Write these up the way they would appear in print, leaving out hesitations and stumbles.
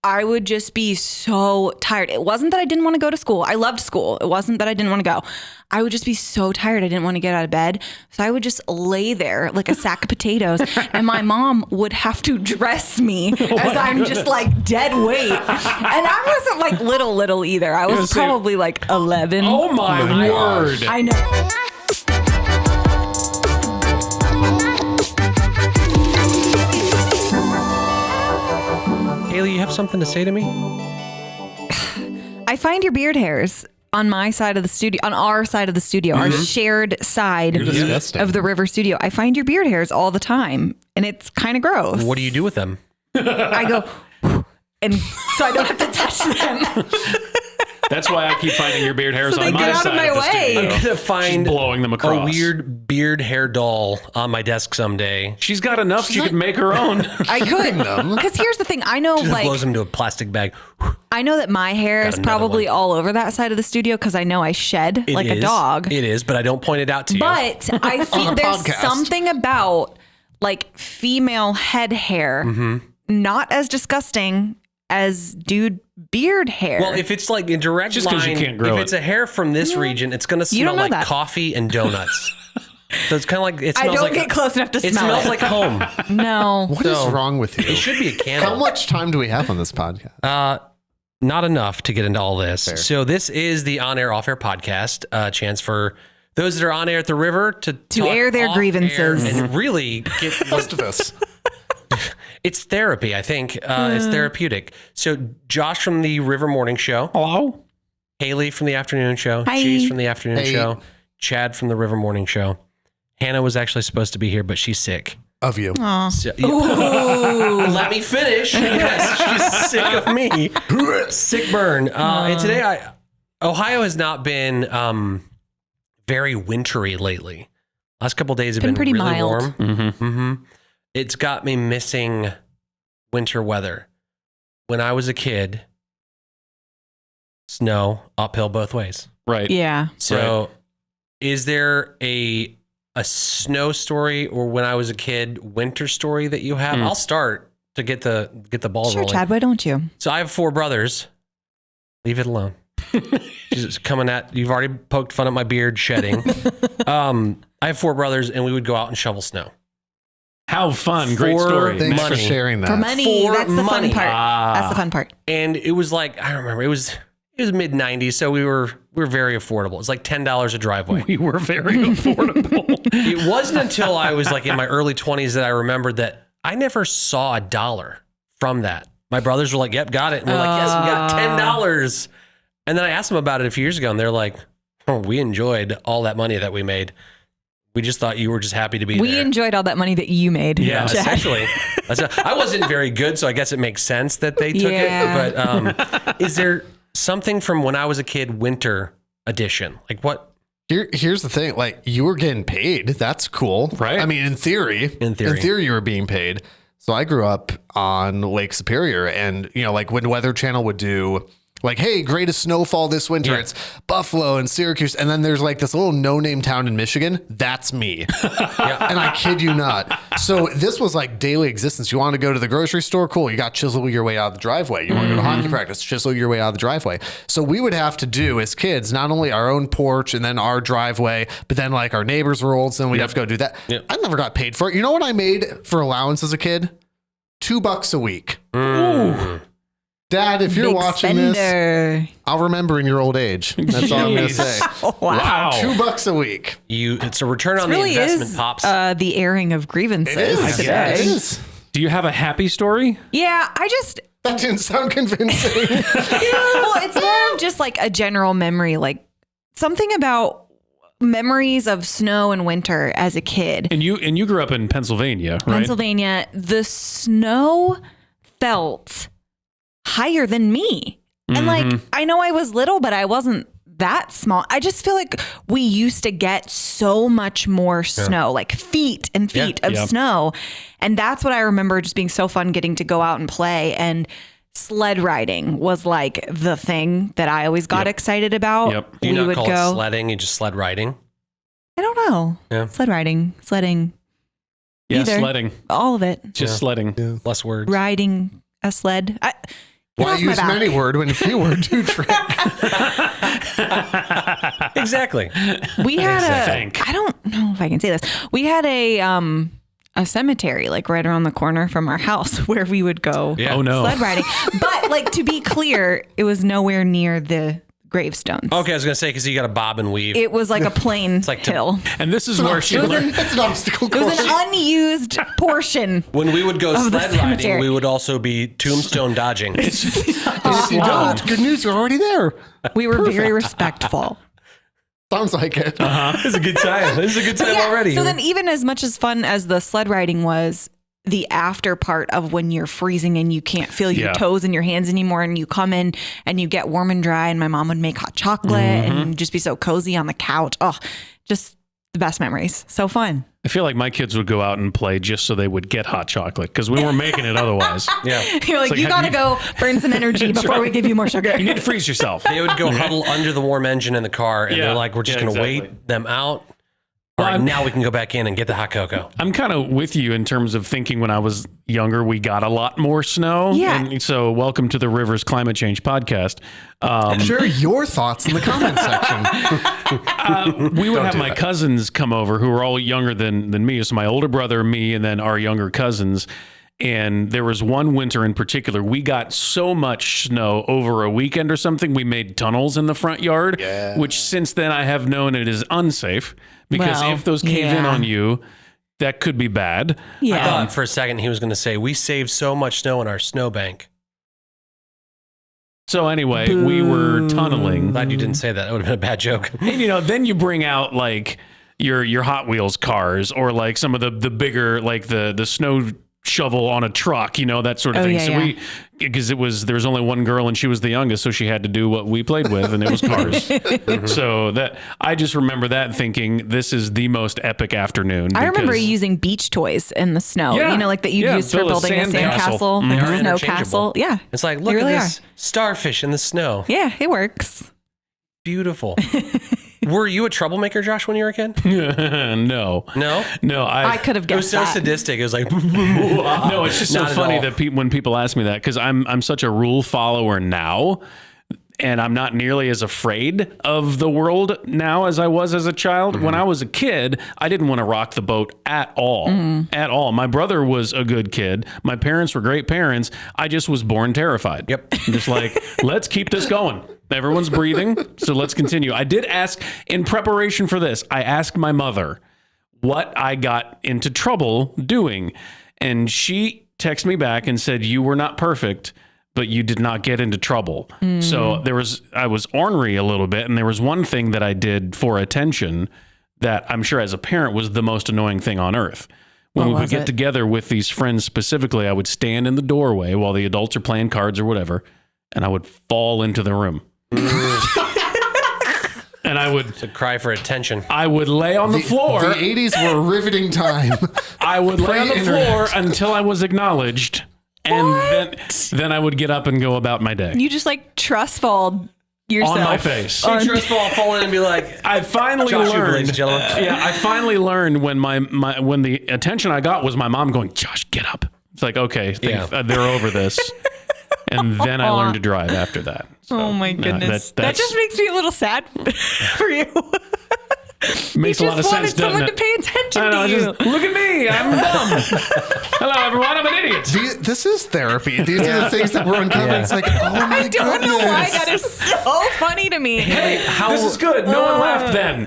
I would just be so tired. It wasn't that I didn't want to go to school. I loved school. It wasn't that I didn't want to go. I would just be so tired. I didn't want to get out of bed. So I would just lay there like a sack of potatoes. And my mom would have to dress me as I'm just like dead weight. And I wasn't like little either. I was probably like 11. Oh my word. I know. Hailey, you have something to say to me? I find your beard hairs on my side of the studio, on our side of the studio, our shared side of the river studio. I find your beard hairs all the time, and it's kind of gross. What do you do with them? I go, and so I don't have to touch them. That's why I keep finding your beard hairs So on they my get out side of my of the way. studio. I'm gonna find She's blowing them across. a weird beard hair doll on my desk someday. She's got enough. She could make her own. I could, because here's the thing. I know, Just like, blows them into a plastic bag. I know that my hair is another probably one. all over that side of the studio because I know I shed It like a is. dog. It is, but I don't point it out to you. But I feel there's podcast. something about like female head hair, not as disgusting as dude beard hair. Well, if it's like in direct Just 'cause line, you can't grow if it's it. a hair from this region, it's going to You don't smell know like that. coffee and donuts. So it's kind of like, it I smells don't like, get close enough to it smell smells it. like home. No. What is So, wrong with you? It should be a candle. How much time do we have on this podcast? Not enough to get into all this. Fair. So this is the On Air Off Air podcast. Chance for those that are on air at the river to talk air their off grievances. air and really get Most of us. it's therapy. I think it's therapeutic. So Josh from the River Morning Show, Hello? Haley from the Afternoon Show, Hi. Jace from the Afternoon Hey. Show, Chad from the River Morning Show. Hannah was actually supposed to be here, but she's sick. Of you. So, let me finish. Yes, she's sick of me. Sick burn. And today, Ohio has not been very wintry lately. Last couple of days have been pretty really mild. warm. It's got me missing winter weather. When I was a kid, snow uphill both ways. Right. Yeah. So, is there a snow story or when I was a kid winter story that you have? I'll start to get the ball Sure, rolling. Chad, why don't you? So I have 4 brothers. Leave it alone. She's coming at you've already poked fun at my beard shedding. I have 4 brothers and we would go out and shovel snow. How fun. Great For story. Thanks money. for sharing that. For money, For that's the fun money. part. That's the fun part. And it was like, I don't remember, it was mid 90s, so we were very affordable. It was like $10 a driveway. We were very affordable. It wasn't until I was like in my early 20s that I remembered that I never saw $1 from that. My brothers were like, yep, got it. And we're like, yes, we got $10. And then I asked them about it a few years ago and they're like, oh, we enjoyed all that money that we made. We just thought you were just happy to be We there. enjoyed all that money that you made. Yeah, Chad. essentially. I wasn't very good, so I guess it makes sense that they took Yeah. it. But is there something from when I was a kid, winter edition? Like what? Here's the thing. Like, you were getting paid. That's cool. Right. I mean, in theory, In theory. you were being paid. So I grew up on Lake Superior, and, you know, like when Weather Channel would do like, hey, greatest snowfall this winter, it's Buffalo and Syracuse. And then there's like this little no-name town in Michigan. That's me. And I kid you not. So this was like daily existence. You want to go to the grocery store? Cool. You got chisel your way out of the driveway. You want to go to hockey practice? Chisel your way out of the driveway. So we would have to do as kids, not only our own porch and then our driveway, but then like our neighbors were old, so then we'd have to go do that. Yep. I never got paid for it. You know what I made for allowance as a kid? $2 a week. Dad, if you're Big watching spender. this, I'll remember in your old age. That's all I'm going to say. Wow. $2 a week. It's a return on Really the investment, is Pops. the airing of grievances today. It is. Do you have a happy story? Yeah, I just That didn't sound convincing. well, it's more of just like a general memory, like something about memories of snow and winter as a kid. And you grew up in Pennsylvania, right? Pennsylvania, the snow felt higher than me. And like, I know I was little, but I wasn't that small. I just feel like we used to get so much more snow, like feet and feet of snow. And that's what I remember just being so fun getting to go out and play. And sled riding was like the thing that I always got excited about. Yep. Do you We not would call go, it sledding? You just sled riding? I don't know. Yeah. Sled riding, sledding, Yeah, either. sledding. all of it. Just sledding. Less words. Riding a sled. Why off my use back. many word when few word do trick? Exactly. We had Thank. I don't know if I can say this. We had a cemetery like right around the corner from our house where we would go Yeah. Oh no. sled riding. But like to be clear, it was nowhere near the gravestones. Okay, I was gonna say because you got to bob and weave. It was like a plain like hill. And this is where she learned. It's an obstacle It was course. an unused portion. when we would go the sled riding, cemetery. we would also be tombstone dodging. If you don't, good news, you're already there. We were very respectful. Sounds like it. This is a good time. This is a good time already. So then even as much as fun as the sled riding was, the after part of when you're freezing and you can't feel your Yeah. toes and your hands anymore and you come in and you get warm and dry and my mom would make hot chocolate and just be so cozy on the couch. Oh, just the best memories. So fun. I feel like my kids would go out and play just so they would get hot chocolate because we weren't making it otherwise. yeah. You're like, like, you have gotta go burn some energy before we give you more sugar. You need to freeze yourself. They would go huddle under the warm engine in the car, and Yeah. they're like, "We're just Yeah, gonna exactly. wait them out. All right, now we can go back in and get the hot cocoa." I'm kind of with you in terms of thinking when I was younger, we got a lot more snow. Yeah. And so welcome to the Rivers Climate Change podcast. Share your thoughts in the comments section. We would have my cousins come over who were all younger than me. So my older brother, me, and then our younger cousins. And there was one winter in particular, we got so much snow over a weekend or something, we made tunnels in the front yard, which since then I have known it is unsafe because Well, if those cave in yeah. on you, that could be bad. I Yeah. thought for a second he was going to say, "We saved so much snow in our snowbank." So anyway, we were tunneling. Glad you didn't say that. That would have been a bad joke. And, then you bring out like your Hot Wheels cars or like some of the bigger, like the snow shovel on a truck, that sort of Oh, thing. yeah, So yeah. because there was only one girl and she was the youngest, so she had to do what we played with, and it was cars. So that I just remember that thinking this is the most epic afternoon. I remember because- using beach toys in the snow, Yeah. like that you'd Yeah, use for build a building a sand castle. sandcastle, They like are a snow interchangeable. castle. Yeah. It's like, They look really at this starfish in the snow. Yeah, it works. Beautiful. Were you a troublemaker, Josh, when you were a kid? no, No. I could have It was guessed so that. sadistic. It was like, no, it's just so Not at funny all. that when people ask me that because I'm such a rule follower now. And I'm not nearly as afraid of the world now as I was as a child. When I was a kid, I didn't want to rock the boat at all. At all. My brother was a good kid. My parents were great parents. I just was born terrified. Yep. I'm just like, let's keep this going. Everyone's breathing, so let's continue. I did ask, in preparation for this, I asked my mother what I got into trouble doing. And she texted me back and said, "You were not perfect, but you did not get into trouble." So I was ornery a little bit. And there was one thing that I did for attention that I'm sure as a parent was the most annoying thing on earth. When we would was get it? together with these friends specifically, I would stand in the doorway while the adults are playing cards or whatever, and I would fall into the room. And I would cry for attention. lay on the floor. The 80s were a riveting time. I would lay on the Pre-internet. floor until I was acknowledged. And then I would get up and go about my day. You just like trust fall yourself. On my face. Picture us all fall in and be like, I finally Josh, ladies and learned. gentlemen. Yeah, I finally learned when when the attention I got was my mom going, "Josh, get up." It's like, okay, they're over this. And then I learned to drive after that. So, Oh my goodness. That just makes me a little sad for you. makes a you lot of just sense, wanted someone doesn't to it? pay attention I know, to you. just, look at me, I'm dumb. Hello, everyone, I'm an idiot. This is therapy. These are the things that we're uncovering. Yeah. It's like, oh my I don't know why that is so funny to me. Hey, this is good. No one laughed then.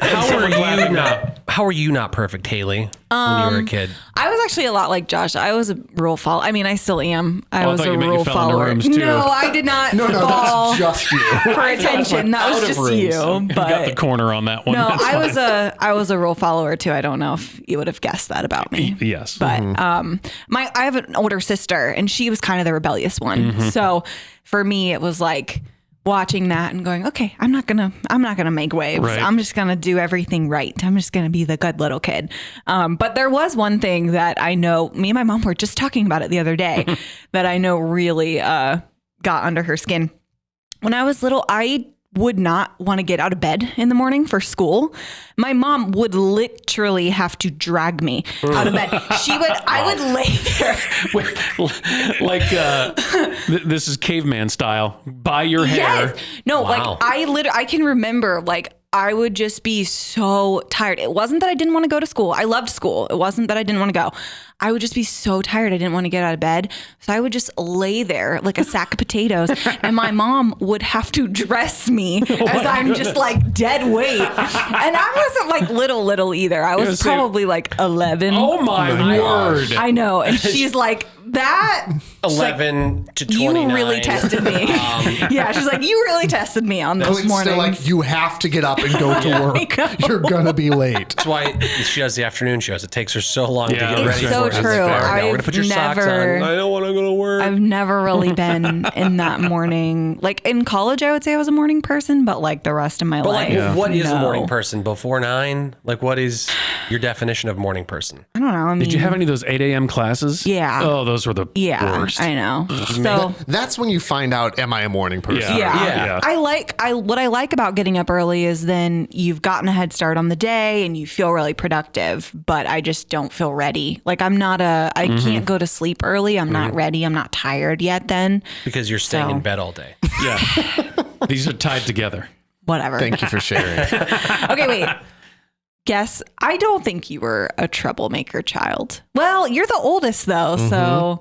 How are you not perfect, Hailey, when you were a kid? I was actually a lot like Josh. I was a rule follower. I mean, I still am. I I was thought a you meant you rule fell into follower. rooms, too. No, I did not No, fall that's just you. for attention. That was out of just rooms. you. You got the But corner on that one. no, That's fine. I was a rule follower too. I don't know if you would have guessed that about me. Yes. But I have an older sister and she was kind of the rebellious one. Mm-hmm. So for me it was like watching that and going, okay, I'm not gonna make waves. Right. I'm just gonna do everything right. I'm just gonna be the good little kid. But there was one thing that I know me and my mom were just talking about it the other day that I know really got under her skin. When I was little, I would not want to get out of bed in the morning for school. My mom would literally have to drag me out of bed. I would lay there. This is caveman style. By your hair. Yes. No, Wow. I can remember, like, I would just be so tired. It wasn't that I didn't want to go to school. I loved school. It wasn't that I didn't want to go. I would just be so tired. I didn't want to get out of bed. So I would just lay there like a sack of potatoes. And my mom would have to dress me as I'm just like dead weight. And I wasn't like little either. I was probably like 11. Oh my word. I know. And she's like, that 11 to 29. you really tested me. Yeah, she's like, you really tested me on this It's morning. still like, you have to get up and go to work. You're gonna be late. That's why she does the afternoon shows. It takes her so long to get it's ready so for it. It's true. fair. Now we're going to put your socks on. Never- I don't want to go to work. I've never really been in that morning. Like in college, I would say I was a morning person, but like the rest of my But like, life. what is a no. morning person? Before 9? Like, what is your definition of morning person? I don't know. I mean, Did you have any of those 8 a.m. classes? Yeah. Oh, those were the yeah, worst. I know. So That's when you find out, am I a morning person? yeah. What I like about getting up early is then you've gotten a head start on the day and you feel really productive, but I just don't feel ready. Like I can't go to sleep early. I'm not ready. I'm not tired yet then. Because you're staying So- in bed all day. Yeah. These are tied together. Whatever. Thank you for sharing. Okay, wait. Guess I don't think you were a troublemaker child. Well, you're the oldest though, so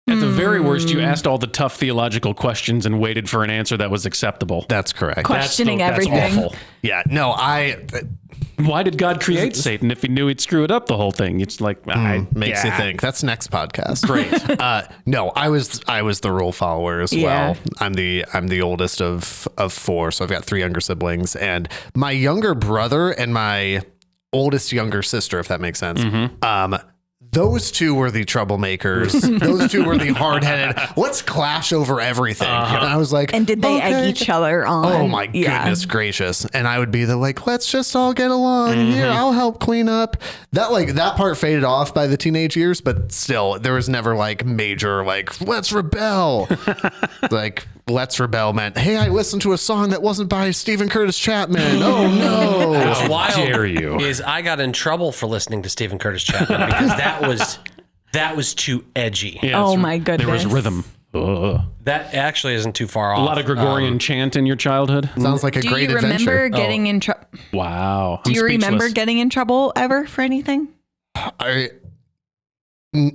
At the very worst, you asked all the tough theological questions and waited for an answer that was acceptable. That's correct. questioning That's everything. awful. Yeah, no, Why did God create Satan if he knew he'd screw it up the whole thing? It's like, makes you think. That's next podcast. Great. No, I was the rule follower as Yeah. well. I'm the oldest of 4, so I've got 3 younger siblings, and my younger brother and my oldest younger sister, if that makes sense. Those two were the troublemakers. Those two were the hard-headed. Let's clash over everything. And I was like, And did they okay. egg each other on? Oh my Yeah. goodness gracious. And I would be the like, let's just all get along. Here, I'll help clean up. That part faded off by the teenage years, but still there was never like major like, let's rebel. Like, let's rebel meant, hey, I listened to a song that wasn't by Stephen Curtis Chapman. Oh no. What's wild dare you. is I got in trouble for listening to Stephen Curtis Chapman because that was too edgy. Yeah, Oh it's- my goodness. There was rhythm. Ugh. That actually isn't too far off. A lot of Gregorian chant in your childhood. Sounds like a Do great you remember adventure. getting in trouble? Wow. Do you remember getting in trouble ever for anything?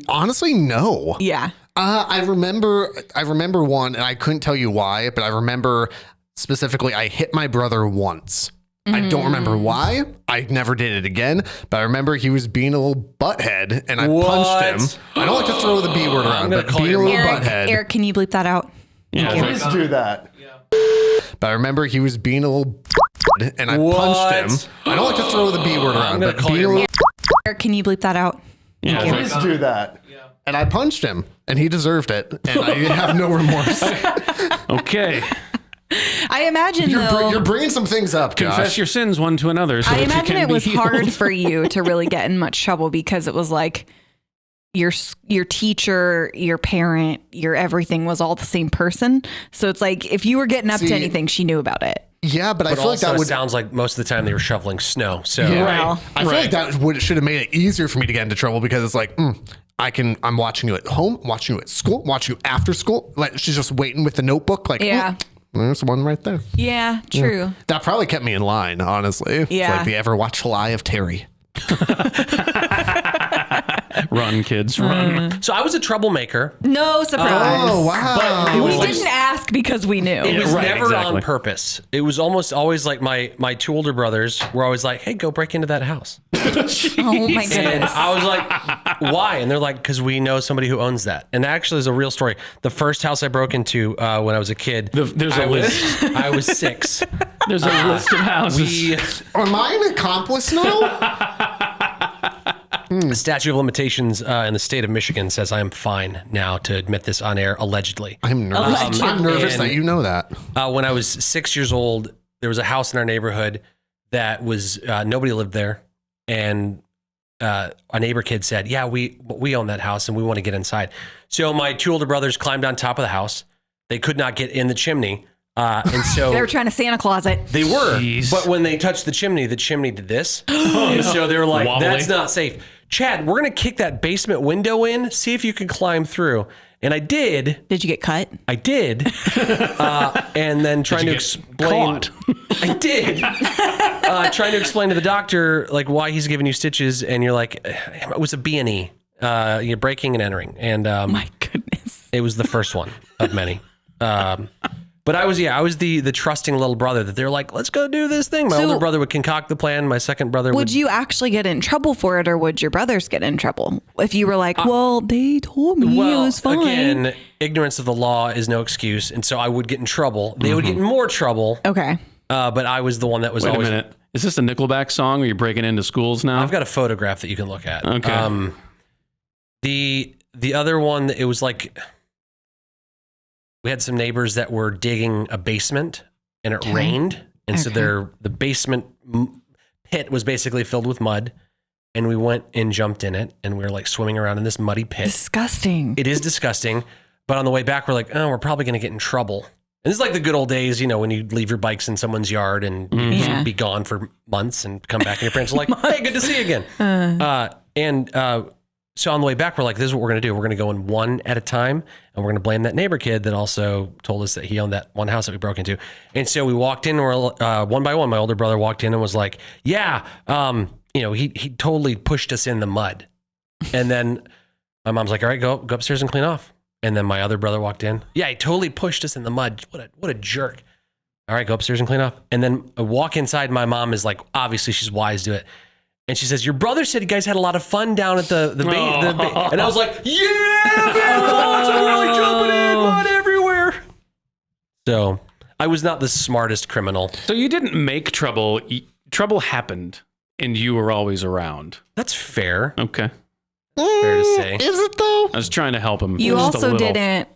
Honestly, no. Yeah. I remember one, and I couldn't tell you why, but I remember specifically I hit my brother once. I don't remember why. I never did it again, but I remember he was being a little butthead, and I punched him. I don't like to throw the B word around, gonna but call being a your little Eric, butthead. Eric, can you bleep that out? Yeah, Please do that. But I remember he was being a little and I punched him. I don't like to throw the B word around, gonna but call being a your little Eric, can you bleep that out? yeah. Please do that. And I punched him, and he deserved it, and I have no remorse. Okay. I imagine though. You're bringing some things up, Josh. Confess your sins one to another. So I that you imagine can it be was healed. hard for you to really get in much trouble because it was like your teacher, your parent, your everything was all the same person. So it's like if you were getting up See, to anything, she knew about it. Yeah, but I But feel like also that it would. sounds like most of the time they were shoveling snow. So Yeah. Well, I feel like that should have made it easier for me to get into trouble because it's like, I'm watching you at home, watching you at school, watching you after school. Like she's just waiting with the notebook. Like, Yeah. there's one right there. Yeah, true. That probably kept me in line, honestly. It's Yeah. like the ever watchful eye of Terry. Run, kids, run. So I was a troublemaker. No surprise. Oh, wow. But it We was like- didn't ask because we knew. It was right, never exactly. on purpose. It was almost always like my 2 older brothers were always like, "Hey, go break into that house." Oh my And goodness. I was like, "Why?" And they're like, "Because we know somebody who owns that." And actually, it's a real story. The first house I broke into when I was a kid, There's a list. I was 6. There's a list of houses. We Am I an accomplice now? the statute of limitations in the state of Michigan says I am fine now to admit this on air, allegedly. I'm nervous. I'm nervous And- that you know that. When I was 6 years old, there was a house in our neighborhood that was nobody lived there, and a neighbor kid said, "Yeah, we own that house and we want to get inside." So my 2 older brothers climbed on top of the house. They could not get in the chimney. And so They were trying to Santa Claus it. they were, Jeez. but when they touched the chimney did this. And so they were like, Wobbly. that's not safe. Chad, we're going to kick that basement window in, see if you can climb through. And I did. Did you get cut? I did. And then trying to you get explain. caught? I did. Trying to explain to the doctor like why he's giving you stitches, and you're like, it was a B&E. You're breaking and entering, and My goodness. it was the first one of many. But I was the trusting little brother that they're like, let's go do this thing. My So- older brother would concoct the plan. My second brother Would you actually get in trouble for it, or would your brothers get in trouble if you were like, well, they told me it was fine? Again, ignorance of the law is no excuse, and so I would get in trouble. They would get in more trouble. Okay. But I was the one that was Wait a always. minute. Is this a Nickelback song? Are you breaking into schools now? I've got a photograph that you can look at. Okay. The other one, it was like we had some neighbors that were digging a basement, and it rained, and so the basement pit was basically filled with mud, and we went and jumped in it, and we were like swimming around in this muddy pit. Disgusting. It is disgusting, but on the way back, we're like, oh, we're probably going to get in trouble. And this is like the good old days, when you leave your bikes in someone's yard and you Yeah. be gone for months and come back and your parents are like, hey, good to see you again. So on the way back, we're like, this is what we're going to do. We're going to go in one at a time, and we're going to blame that neighbor kid that also told us that he owned that one house that we broke into. And so we walked in, one by one, my older brother walked in and was like, yeah, he totally pushed us in the mud. And then my mom's like, all right, go upstairs and clean off. And then my other brother walked in. Yeah, he totally pushed us in the mud. What a jerk. All right, go upstairs and clean off. And then I walk inside. My mom is like, obviously she's wise to it. And she says, your brother said you guys had a lot of fun down at the and I was like, yeah, man, we're like jumping in, mud everywhere. So I was not the smartest criminal. So you didn't make trouble. Trouble happened, and you were always around. That's fair. Okay. Fair to say. Is it though? I was trying to help him. You just a also little. didn't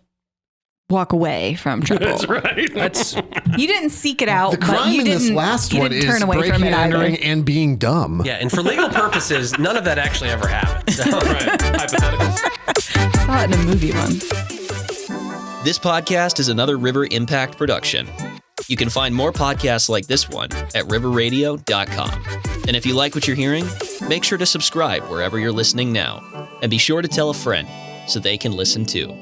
walk away from trouble. That's right. That's You didn't seek it out. The but crime you in this didn't- last you one didn't is turn away breaking from and it either. entering and being dumb. yeah, and for legal purposes, none of that actually ever happened. So. Right. Hypotheticals. Saw it in a movie once. This podcast is another River Impact production. You can find more podcasts like this one at riverradio.com. And if you like what you're hearing, make sure to subscribe wherever you're listening now. And be sure to tell a friend so they can listen too.